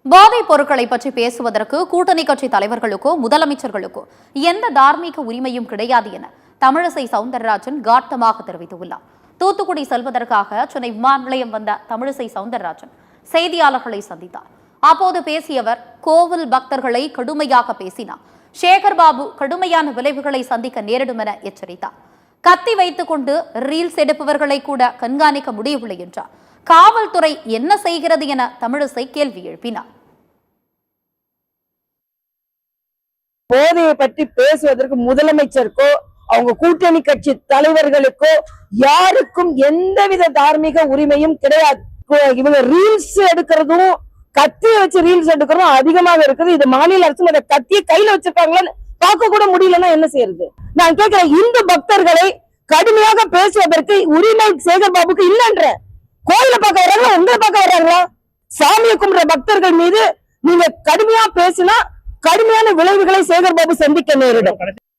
போதைப் பொருட்களை பற்றி பேசுவதற்கு கூட்டணி கட்சி தலைவர்களுக்கோ முதலமைச்சர்களுக்கோ எந்த தார்மீக உரிமையும் கிடையாது என தமிழிசை சவுந்தரராஜன் காட்டமாக தெரிவித்துள்ளார். தூத்துக்குடி செல்வதற்காக சென்னை விமான நிலையம் வந்த தமிழிசை சவுந்தரராஜன் செய்தியாளர்களை சந்தித்தார். அப்போது பேசியவர், கோவில் பக்தர்களை கடுமையாக பேசினார். சேகர்பாபு கடுமையான விளைவுகளை சந்திக்க நேரிடும் என எச்சரித்தார். கத்தி வைத்துக் கொண்டு ரீல்ஸ் எடுப்பவர்களை கூட கண்காணிக்க முடியவில்லை என்றார். காவல்துறை என்ன செய்கிறது என தமிழிசை கேள்வி எழுப்பினார். போதையை பற்றி பேசுவதற்கு முதலமைச்சருக்கோ அவங்க கூட்டணி கட்சி தலைவர்களுக்கோ யாருக்கும் எந்தவித தார்மீக உரிமையும் கிடையாது. இவங்க ரீல்ஸ் எடுக்கிறதும் கத்தியை வச்சு ரீல்ஸ் எடுக்கிறதும் அதிகமாக இருக்குது. இது மாநில அரசு அந்த கத்தியை கையில வச்சிருக்காங்களான்னு பார்க்க கூட முடியலன்னா என்ன செய்யறது? நான் கேட்கிறேன், இந்து பக்தர்களை கடுமையாக பேசுவதற்கு உரிமை சேகர்பாபுக்கு இல்லைன்ற. கோயில பார்க்க வர்றாங்களா, உங்களை பார்க்க வர்றாங்களா? சாமியை கும்பிடுற பக்தர்கள் மீது நீங்க கடுமையா பேசினா கடுமையான விளைவுகளை சேகர்பாபு சந்திக்க நேரிடும்.